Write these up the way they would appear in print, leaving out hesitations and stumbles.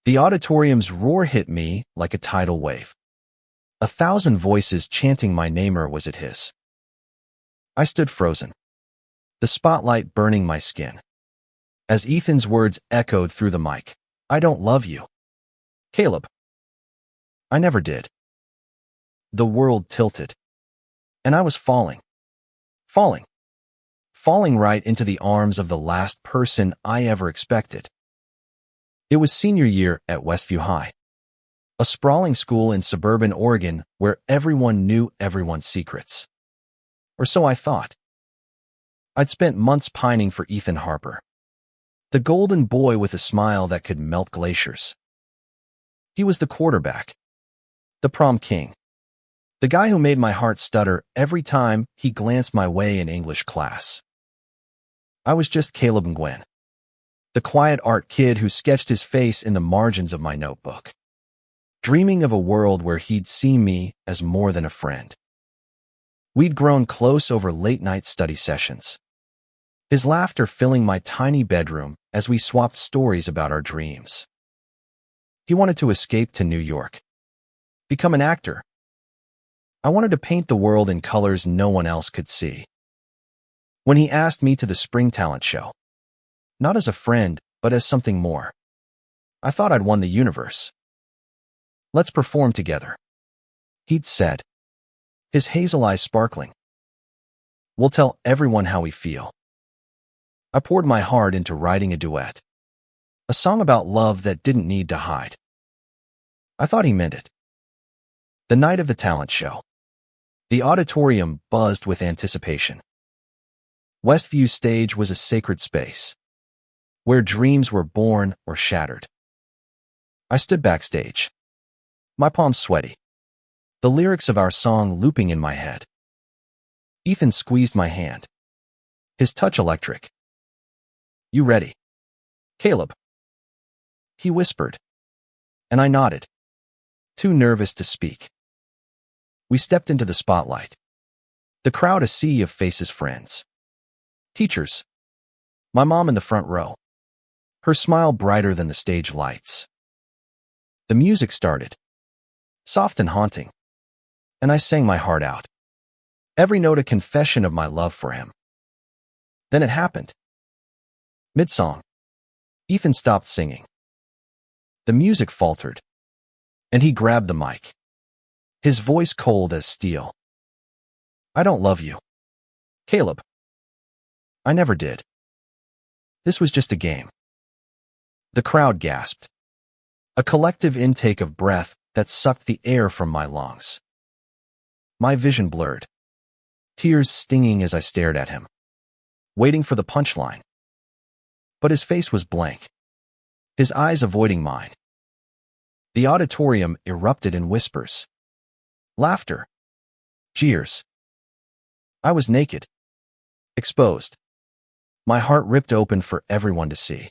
The auditorium's roar hit me like a tidal wave. 1,000 voices chanting my name was at his. I stood frozen, the spotlight burning my skin. As Ethan's words echoed through the mic, "I don't love you, Caleb." I never did. The world tilted, and I was falling right into the arms of the last person I ever expected. It was senior year at Westview High, a sprawling school in suburban Oregon where everyone knew everyone's secrets. Or so I thought. I'd spent months pining for Ethan Harper, the golden boy with a smile that could melt glaciers. He was the quarterback, the prom king, the guy who made my heart stutter every time he glanced my way in English class. I was just Caleb Nguyen, the quiet art kid who sketched his face in the margins of my notebook, dreaming of a world where he'd see me as more than a friend. We'd grown close over late-night study sessions, his laughter filling my tiny bedroom as we swapped stories about our dreams. He wanted to escape to New York, become an actor. I wanted to paint the world in colors no one else could see. When he asked me to the spring talent show, not as a friend, but as something more, I thought I'd won the universe. "Let's perform together," he'd said, his hazel eyes sparkling. "We'll tell everyone how we feel." I poured my heart into writing a duet, a song about love that didn't need to hide. I thought he meant it. The night of the talent show, the auditorium buzzed with anticipation. Westview's stage was a sacred space, where dreams were born or shattered. I stood backstage, my palms sweaty, the lyrics of our song looping in my head. Ethan squeezed my hand, his touch electric. "You ready, Caleb?" he whispered, and I nodded, too nervous to speak. We stepped into the spotlight, the crowd a sea of faces, friends, teachers, my mom in the front row, her smile brighter than the stage lights. The music started, soft and haunting, and I sang my heart out, every note a confession of my love for him. Then it happened. Mid-song, Ethan stopped singing. The music faltered, and he grabbed the mic, his voice cold as steel. "I don't love you, Caleb. I never did. This was just a game." The crowd gasped, a collective intake of breath that sucked the air from my lungs. My vision blurred, tears stinging as I stared at him, waiting for the punchline. But his face was blank, his eyes avoiding mine. The auditorium erupted in whispers, laughter, jeers. I was naked, exposed, my heart ripped open for everyone to see.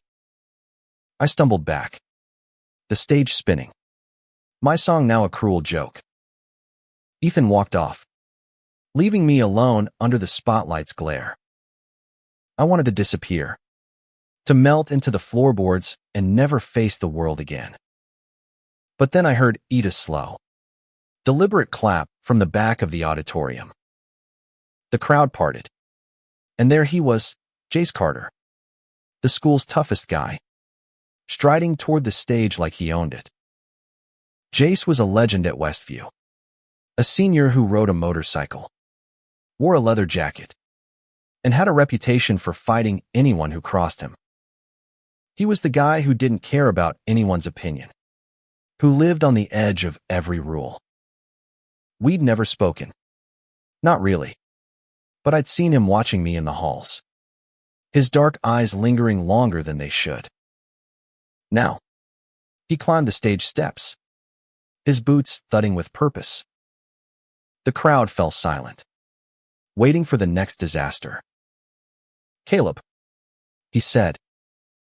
I stumbled back, the stage spinning, my song now a cruel joke. Ethan walked off, leaving me alone under the spotlight's glare. I wanted to disappear, to melt into the floorboards and never face the world again. But then I heard Ida's slow, deliberate clap from the back of the auditorium. The crowd parted, and there he was, Jace Carter, the school's toughest guy, striding toward the stage like he owned it. Jace was a legend at Westview, a senior who rode a motorcycle, wore a leather jacket, and had a reputation for fighting anyone who crossed him. He was the guy who didn't care about anyone's opinion, who lived on the edge of every rule. We'd never spoken. Not really. But I'd seen him watching me in the halls, his dark eyes lingering longer than they should. Now, he climbed the stage steps, his boots thudding with purpose. The crowd fell silent, waiting for the next disaster. "Caleb," he said,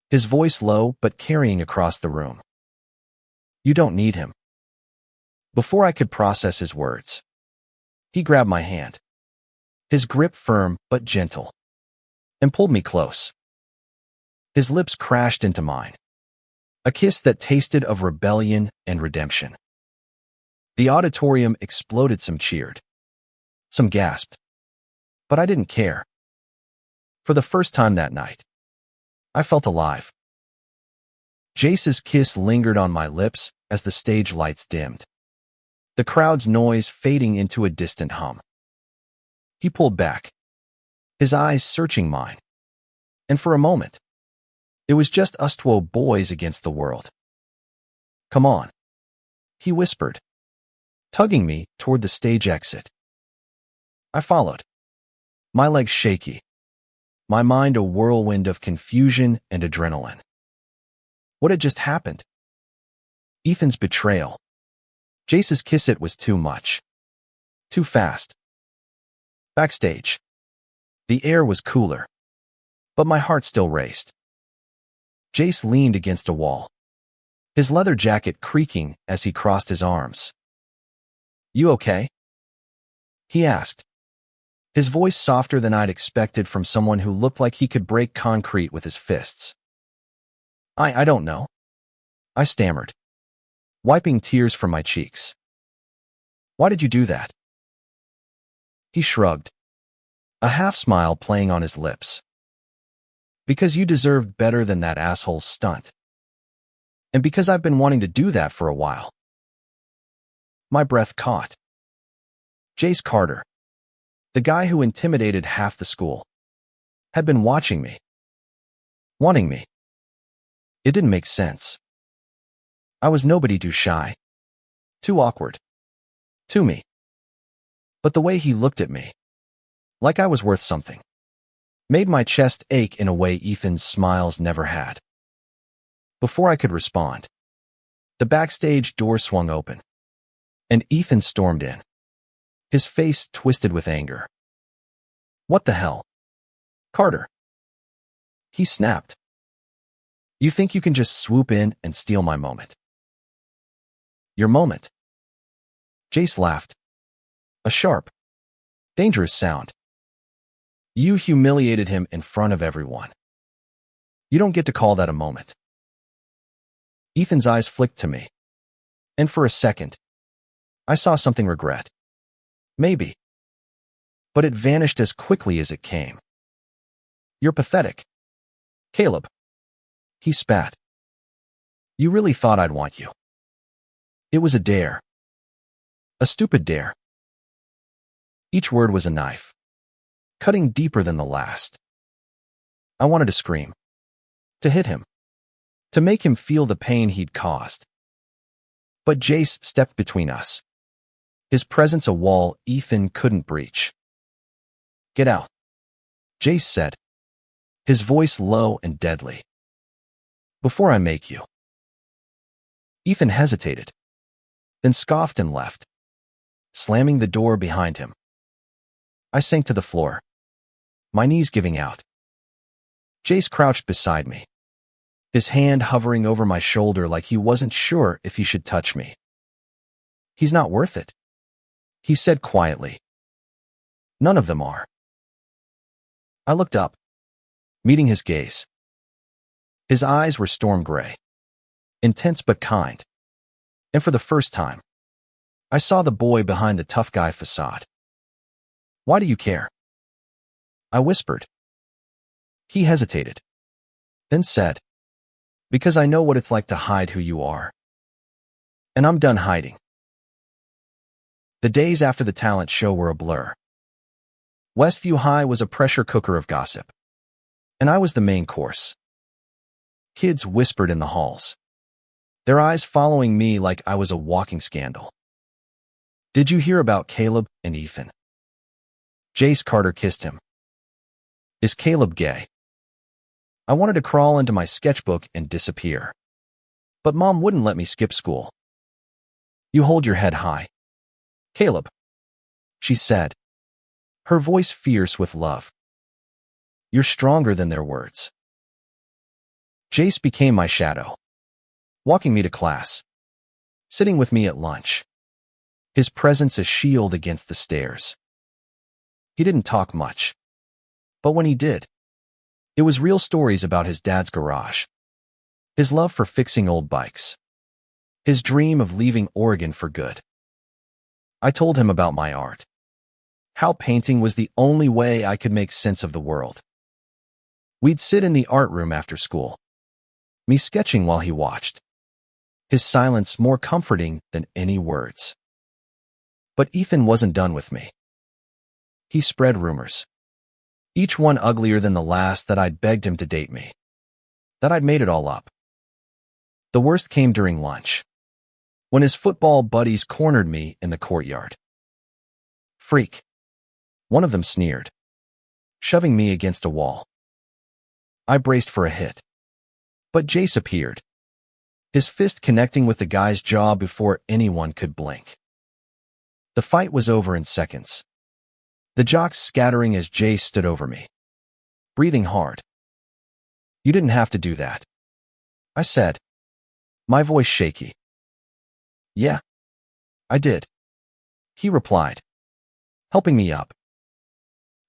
his voice low but carrying across the room. "You don't need him." Before I could process his words, he grabbed my hand, his grip firm but gentle, and pulled me close. His lips crashed into mine, A kiss that tasted of rebellion and redemption. The auditorium exploded. Some cheered. Some gasped. But I didn't care. For the first time that night, I felt alive. Jace's kiss lingered on my lips as the stage lights dimmed, the crowd's noise fading into a distant hum. He pulled back, his eyes searching mine, and for a moment, it was just us two boys against the world. "Come on," he whispered, tugging me toward the stage exit. I followed, my legs shaky, my mind a whirlwind of confusion and adrenaline. What had just happened? Ethan's betrayal. Jace's kiss. It was too much. Too fast. Backstage, the air was cooler, but my heart still raced. Jace leaned against a wall, his leather jacket creaking as he crossed his arms. "You okay?" he asked, his voice softer than I'd expected from someone who looked like he could break concrete with his fists. I don't know," I stammered, wiping tears from my cheeks. "Why did you do that?" He shrugged, a half-smile playing on his lips. "Because you deserved better than that asshole's stunt. And because I've been wanting to do that for a while." My breath caught. Jace Carter, the guy who intimidated half the school, had been watching me, wanting me. It didn't make sense. I was nobody, too shy, too awkward, too me. But the way he looked at me, like I was worth something, made my chest ache in a way Ethan's smiles never had. Before I could respond, the backstage door swung open, and Ethan stormed in, his face twisted with anger. "What the hell? Carter," he snapped. "You think you can just swoop in and steal my moment?" "Your moment?" Jace laughed, a sharp, dangerous sound. "You humiliated him in front of everyone. You don't get to call that a moment." Ethan's eyes flicked to me, and for a second, I saw something. Regret. Maybe. But it vanished as quickly as it came. "You're pathetic, Caleb," he spat. "You really thought I'd want you." It was a dare. A stupid dare. Each word was a knife, cutting deeper than the last. I wanted to scream, to hit him, to make him feel the pain he'd caused. But Jace stepped between us, his presence a wall Ethan couldn't breach. "Get out," Jace said, his voice low and deadly. "Before I make you." Ethan hesitated, then scoffed and left, slamming the door behind him. I sank to the floor, my knees giving out. Jace crouched beside me, his hand hovering over my shoulder like he wasn't sure if he should touch me. "He's not worth it," he said quietly. "None of them are." I looked up, meeting his gaze. His eyes were storm gray, intense but kind, and for the first time, I saw the boy behind the tough guy facade. "Why do you care?" I whispered. He hesitated, then said, "Because I know what it's like to hide who you are. And I'm done hiding." The days after the talent show were a blur. Westview High was a pressure cooker of gossip, and I was the main course. Kids whispered in the halls, their eyes following me like I was a walking scandal. "Did you hear about Caleb and Ethan?" Jace Carter kissed him. "Is Caleb gay?" I wanted to crawl into my sketchbook and disappear, but Mom wouldn't let me skip school. "You hold your head high, Caleb," she said, her voice fierce with love. "You're stronger than their words." Jace became my shadow, walking me to class, sitting with me at lunch, his presence a shield against the stairs. He didn't talk much, but when he did, it was real stories about his dad's garage, his love for fixing old bikes, his dream of leaving Oregon for good. I told him about my art, how painting was the only way I could make sense of the world. We'd sit in the art room after school, me sketching while he watched, his silence more comforting than any words. But Ethan wasn't done with me. He spread rumors, each one uglier than the last, that I'd begged him to date me, that I'd made it all up. The worst came during lunch, when his football buddies cornered me in the courtyard. "Freak," one of them sneered, shoving me against a wall. I braced for a hit, but Jace appeared, his fist connecting with the guy's jaw before anyone could blink. The fight was over in seconds, the jocks scattering as Jace stood over me, breathing hard. "You didn't have to do that," I said, my voice shaky. "Yeah, I did," he replied, helping me up.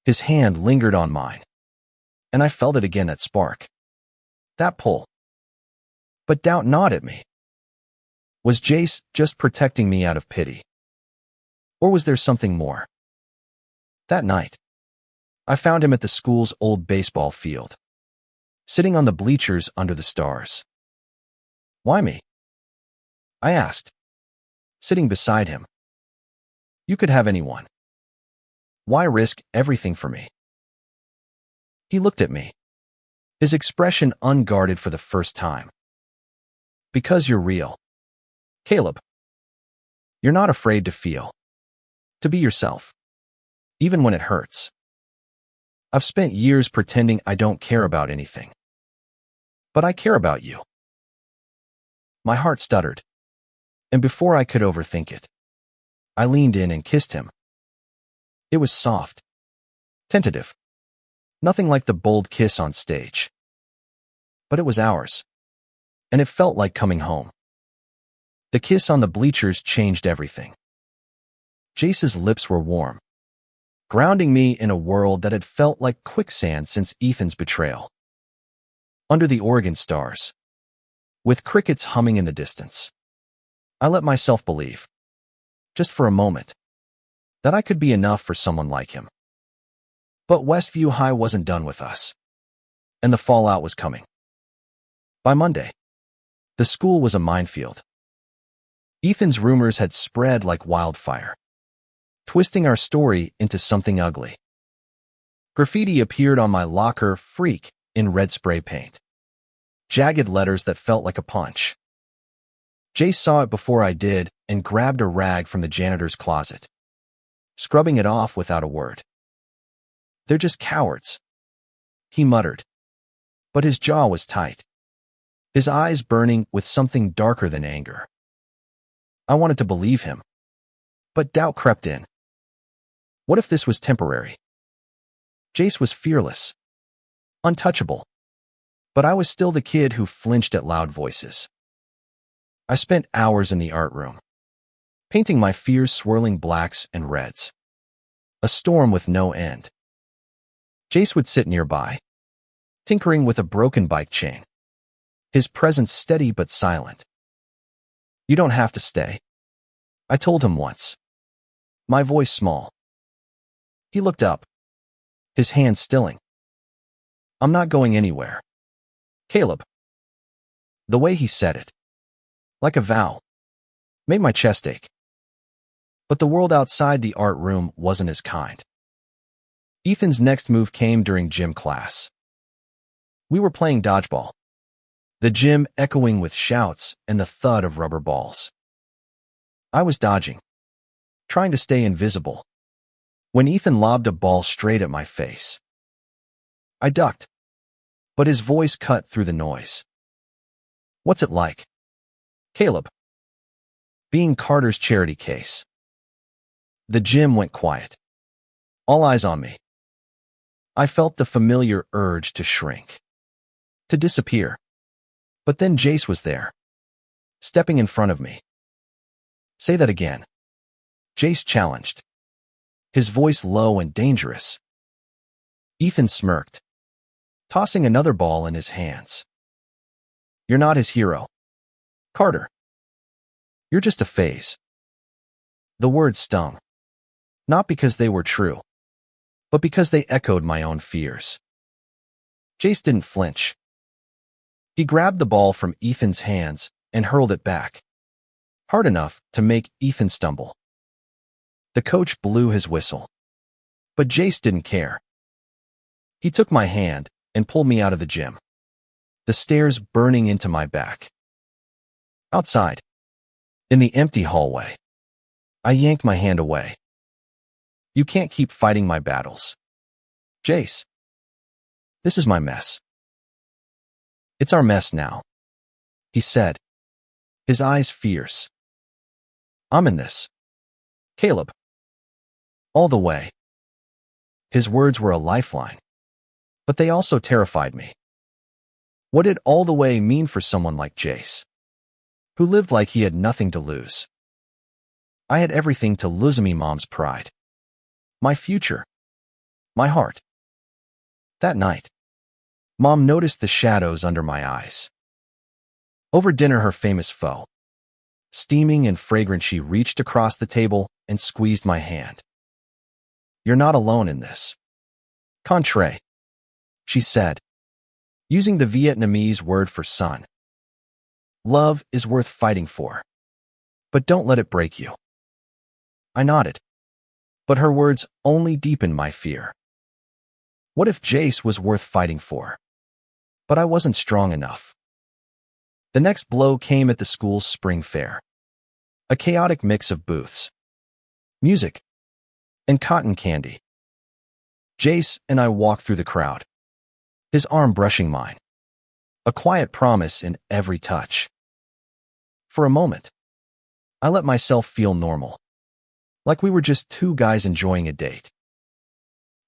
His hand lingered on mine, and I felt it again, that spark, that pull. But doubt gnawed at me. Was Jace just protecting me out of pity? Or was there something more? That night, I found him at the school's old baseball field, sitting on the bleachers under the stars. "Why me?" I asked, sitting beside him. "You could have anyone. Why risk everything for me?" He looked at me, his expression unguarded for the first time. "Because you're real, Caleb. You're not afraid to feel, to be yourself, even when it hurts. I've spent years pretending I don't care about anything, but I care about you." My heart stuttered, and before I could overthink it, I leaned in and kissed him. It was soft, tentative, nothing like the bold kiss on stage. But it was ours, and it felt like coming home. The kiss on the bleachers changed everything. Jace's lips were warm, grounding me in a world that had felt like quicksand since Ethan's betrayal. Under the Oregon stars, with crickets humming in the distance, I let myself believe, just for a moment, that I could be enough for someone like him. But Westview High wasn't done with us, and the fallout was coming. By Monday, the school was a minefield. Ethan's rumors had spread like wildfire, twisting our story into something ugly. Graffiti appeared on my locker, "Freak," in red spray paint, jagged letters that felt like a punch. Jace saw it before I did and grabbed a rag from the janitor's closet, scrubbing it off without a word. "They're just cowards," he muttered, but his jaw was tight, his eyes burning with something darker than anger. I wanted to believe him, but doubt crept in. What if this was temporary? Jace was fearless, untouchable, but I was still the kid who flinched at loud voices. I spent hours in the art room, painting my fears swirling blacks and reds, a storm with no end. Jace would sit nearby, tinkering with a broken bike chain, his presence steady but silent. "You don't have to stay," I told him once, my voice small. He looked up, his hand stilling. "I'm not going anywhere, Caleb." The way he said it, like a vow, made my chest ache. But the world outside the art room wasn't as kind. Ethan's next move came during gym class. We were playing dodgeball, the gym echoing with shouts and the thud of rubber balls. I was dodging, trying to stay invisible, when Ethan lobbed a ball straight at my face. I ducked, but his voice cut through the noise. "What's it like, Caleb?" "Being Carter's charity case." The gym went quiet, all eyes on me. I felt the familiar urge to shrink, to disappear. But then Jace was there, stepping in front of me. "Say that again," Jace challenged, his voice low and dangerous. Ethan smirked, tossing another ball in his hands. You're not his hero. Carter. You're just a phase. The words stung. Not because they were true, but because they echoed my own fears. Jace didn't flinch. He grabbed the ball from Ethan's hands and hurled it back, hard enough to make Ethan stumble. The coach blew his whistle, but Jace didn't care. He took my hand and pulled me out of the gym, the stairs burning into my back. Outside, in the empty hallway, I yanked my hand away. You can't keep fighting my battles. Jace, this is my mess. It's our mess now, he said, his eyes fierce. I'm in this. Caleb. All the way. His words were a lifeline, but they also terrified me. What did all the way mean for someone like Jace, who lived like he had nothing to lose? I had everything to lose: me mom's pride, my future, my heart. That night, Mom noticed the shadows under my eyes. Over dinner, her famous foe, steaming and fragrant, she reached across the table and squeezed my hand. You're not alone in this. Contre, she said, using the Vietnamese word for son. Love is worth fighting for, but don't let it break you. I nodded, but her words only deepened my fear. What if Jace was worth fighting for? But I wasn't strong enough. The next blow came at the school's spring fair. A chaotic mix of booths, music, and cotton candy. Jace and I walked through the crowd, his arm brushing mine, a quiet promise in every touch. For a moment, I let myself feel normal, like we were just two guys enjoying a date.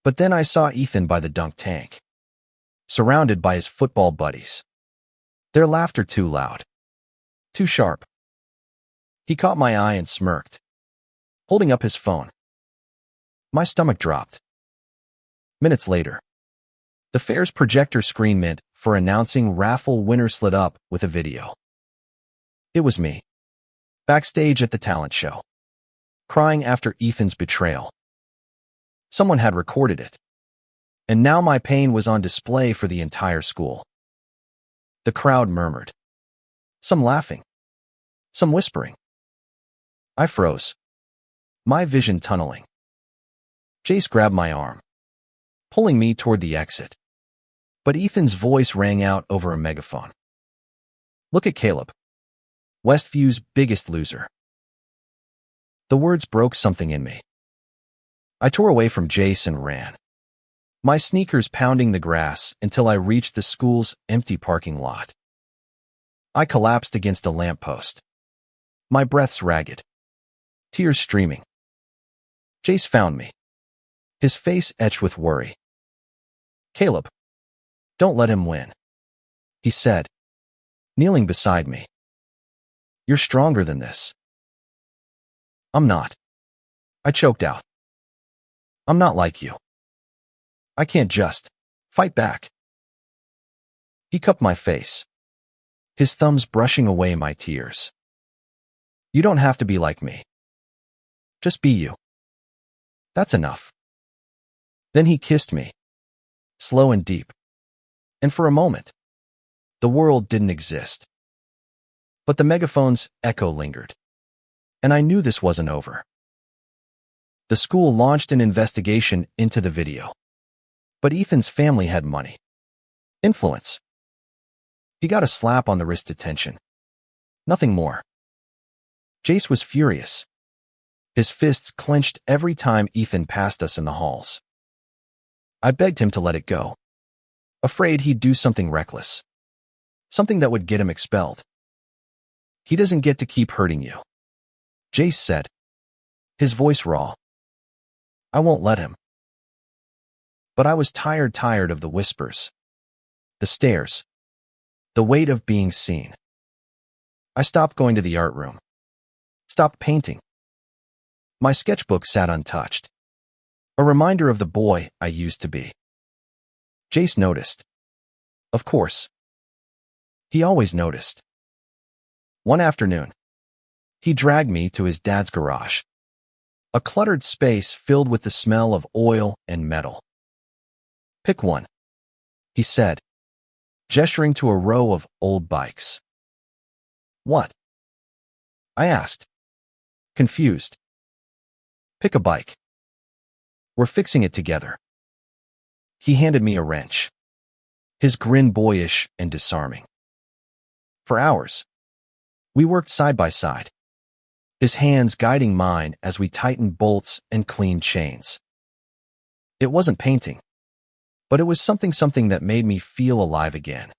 But then I saw Ethan by the dunk tank, surrounded by his football buddies. Their laughter too loud, too sharp. He caught my eye and smirked, holding up his phone. My stomach dropped. Minutes later, the fair's projector screen meant for announcing raffle winners lit up with a video. It was me, backstage at the talent show, crying after Ethan's betrayal. Someone had recorded it, and now my pain was on display for the entire school. The crowd murmured, some laughing, some whispering. I froze, my vision tunneling. Jace grabbed my arm, pulling me toward the exit. But Ethan's voice rang out over a megaphone. Look at Caleb, Westview's biggest loser. The words broke something in me. I tore away from Jace and ran, my sneakers pounding the grass until I reached the school's empty parking lot. I collapsed against a lamppost, my breaths ragged, tears streaming. Jace found me, his face etched with worry. Caleb, don't let him win, he said, kneeling beside me. You're stronger than this. I'm not. I choked out. I'm not like you. I can't just fight back. He cupped my face, his thumbs brushing away my tears. You don't have to be like me. Just be you. That's enough. Then he kissed me, slow and deep. And for a moment, the world didn't exist. But the megaphone's echo lingered, and I knew this wasn't over. The school launched an investigation into the video. But Ethan's family had money, influence. He got a slap on the wrist detention. Nothing more. Jace was furious. His fists clenched every time Ethan passed us in the halls. I begged him to let it go, afraid he'd do something reckless, something that would get him expelled. He doesn't get to keep hurting you, Jace said, his voice raw. I won't let him. But I was tired of the whispers, the stares, the weight of being seen. I stopped going to the art room, stopped painting. My sketchbook sat untouched, a reminder of the boy I used to be. Jace noticed. Of course. He always noticed. One afternoon, he dragged me to his dad's garage, a cluttered space filled with the smell of oil and metal. "Pick one," he said, gesturing to a row of old bikes. "What?" I asked, confused. "Pick a bike. We're fixing it together." He handed me a wrench, his grin boyish and disarming. For hours, we worked side by side, his hands guiding mine as we tightened bolts and cleaned chains. It wasn't painting, but it was something that made me feel alive again.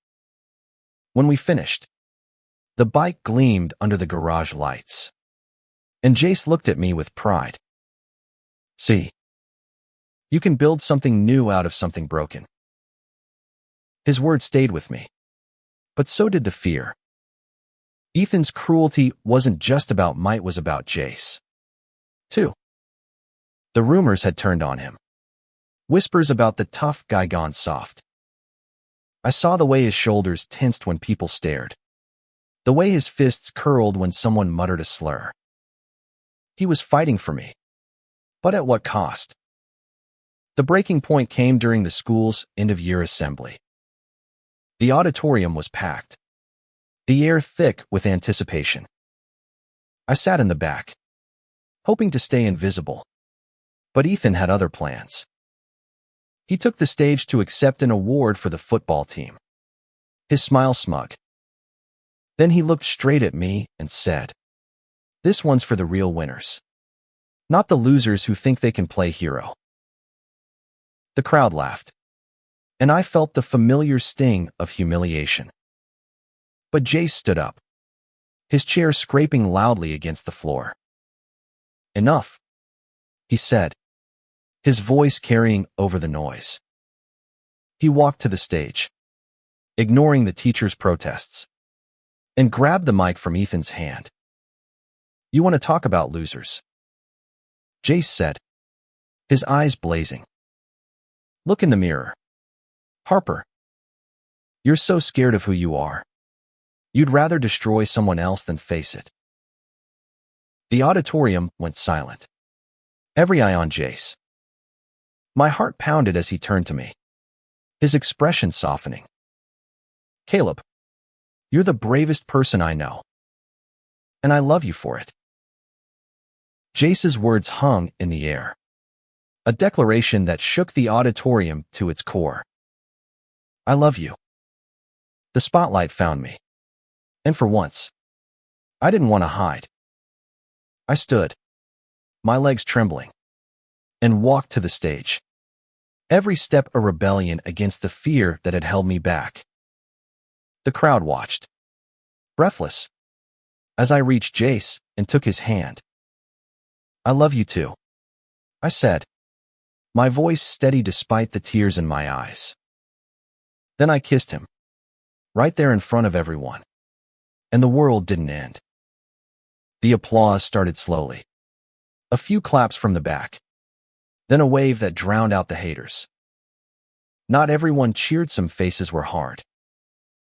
When we finished, the bike gleamed under the garage lights, and Jace looked at me with pride. "See, you can build something new out of something broken." His words stayed with me, but so did the fear. Ethan's cruelty wasn't just about might, it was about Jace, too. The rumors had turned on him. Whispers about the tough guy gone soft. I saw the way his shoulders tensed when people stared, the way his fists curled when someone muttered a slur. He was fighting for me, but at what cost? The breaking point came during the school's end-of-year assembly. The auditorium was packed, the air thick with anticipation. I sat in the back, hoping to stay invisible, but Ethan had other plans. He took the stage to accept an award for the football team, his smile smug. Then he looked straight at me and said, "This one's for the real winners, not the losers who think they can play hero." The crowd laughed, and I felt the familiar sting of humiliation. But Jace stood up, his chair scraping loudly against the floor. "Enough," he said, his voice carrying over the noise. He walked to the stage, ignoring the teacher's protests, and grabbed the mic from Ethan's hand. "You want to talk about losers?" Jace said, his eyes blazing. "Look in the mirror. Harper, you're so scared of who you are. You'd rather destroy someone else than face it." The auditorium went silent, every eye on Jace. My heart pounded as he turned to me, his expression softening. "Caleb, you're the bravest person I know, and I love you for it." Jace's words hung in the air, a declaration that shook the auditorium to its core. "I love you." The spotlight found me, and for once, I didn't want to hide. I stood, my legs trembling, and walked to the stage, every step a rebellion against the fear that had held me back. The crowd watched, breathless, as I reached Jace and took his hand. "I love you too," I said, my voice steady despite the tears in my eyes. Then I kissed him, right there in front of everyone, and the world didn't end. The applause started slowly, a few claps from the back, then a wave that drowned out the haters. Not everyone cheered. Some faces were hard,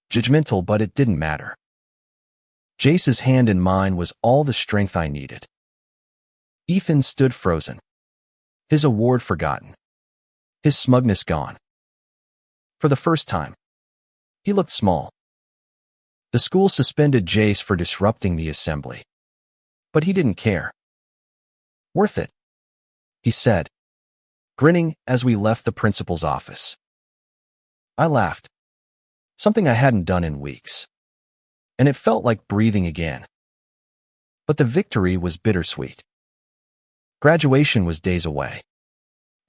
judgmental, but it didn't matter. Jace's hand in mine was all the strength I needed. Ethan stood frozen, his award forgotten, his smugness gone. For the first time, he looked small. The school suspended Jace for disrupting the assembly, but he didn't care. "Worth it," he said, grinning as we left the principal's office. I laughed, something I hadn't done in weeks, and it felt like breathing again. But the victory was bittersweet. Graduation was days away,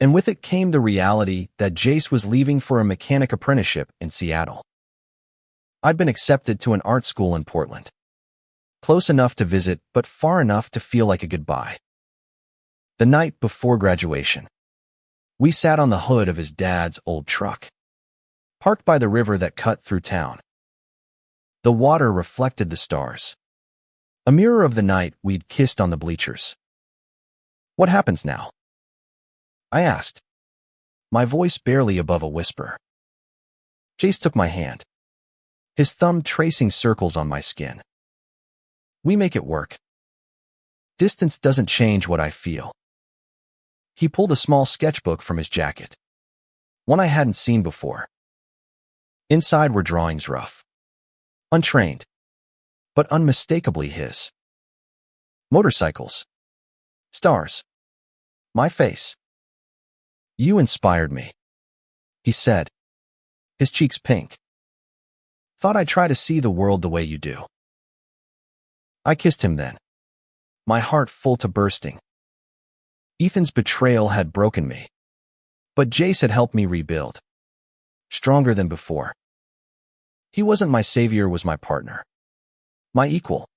and with it came the reality that Jace was leaving for a mechanic apprenticeship in Seattle. I'd been accepted to an art school in Portland, close enough to visit but far enough to feel like a goodbye. The night before graduation, we sat on the hood of his dad's old truck, parked by the river that cut through town. The water reflected the stars, a mirror of the night we'd kissed on the bleachers. "What happens now?" I asked, my voice barely above a whisper. Jace took my hand, his thumb tracing circles on my skin. We make it work. Distance doesn't change what I feel. He pulled a small sketchbook from his jacket, one I hadn't seen before. Inside were drawings rough, untrained, but unmistakably his. Motorcycles, stars, my face. You inspired me, he said, his cheeks pink. Thought I'd try to see the world the way you do. I kissed him then, my heart full to bursting. Ethan's betrayal had broken me, but Jace had helped me rebuild, stronger than before. He wasn't my savior, was my partner, my equal,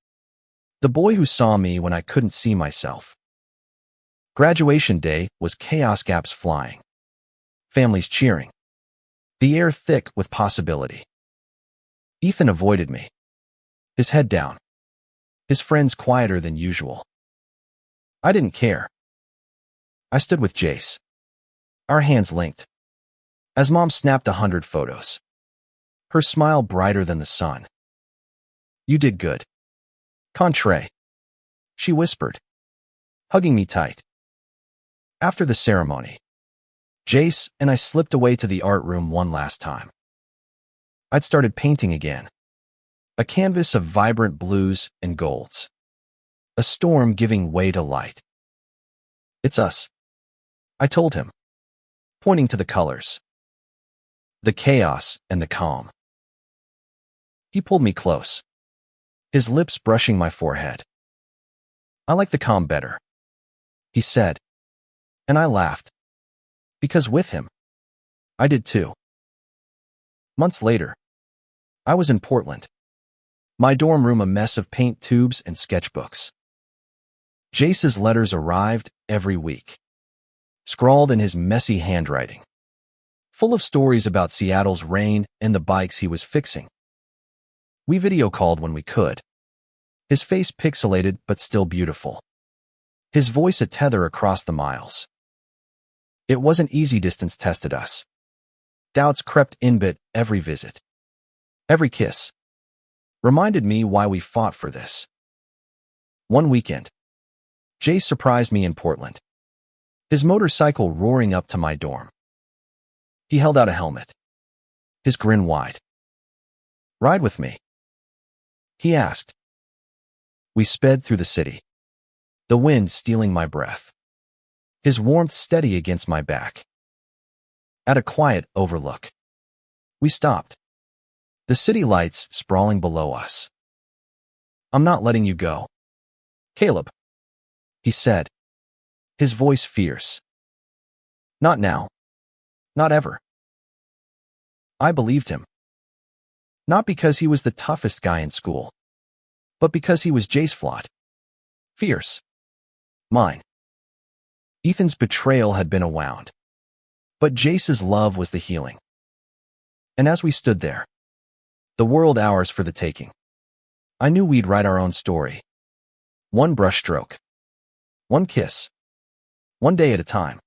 the boy who saw me when I couldn't see myself. Graduation day was chaos, gaps flying, families cheering, the air thick with possibility. Ethan avoided me, his head down, his friends quieter than usual. I didn't care. I stood with Jace, our hands linked, as Mom snapped 100 photos, her smile brighter than the sun. You did good, Contre, she whispered, hugging me tight. After the ceremony, Jace and I slipped away to the art room one last time. I'd started painting again, a canvas of vibrant blues and golds, a storm giving way to light. It's us, I told him, pointing to the colors, the chaos and the calm. He pulled me close, his lips brushing my forehead. I like the calm better, he said, and I laughed, because with him, I did too. Months later, I was in Portland, my dorm room a mess of paint tubes and sketchbooks. Jace's letters arrived every week, scrawled in his messy handwriting, full of stories about Seattle's rain and the bikes he was fixing. We video called when we could, his face pixelated but still beautiful, his voice a tether across the miles. It wasn't easy. Distance tested us. Doubts crept in, but every visit, every kiss, reminded me why we fought for this. One weekend, Jace surprised me in Portland, his motorcycle roaring up to my dorm. He held out a helmet, his grin wide. Ride with me, he asked. We sped through the city, the wind stealing my breath, his warmth steady against my back. At a quiet overlook, we stopped, the city lights sprawling below us. I'm not letting you go, Caleb, he said, his voice fierce. Not now. Not ever. I believed him. Not because he was the toughest guy in school, but because he was Jace flawed, fierce, mine. Ethan's betrayal had been a wound, but Jace's love was the healing. And as we stood there, the world ours for the taking, I knew we'd write our own story. One brushstroke, one kiss, one day at a time.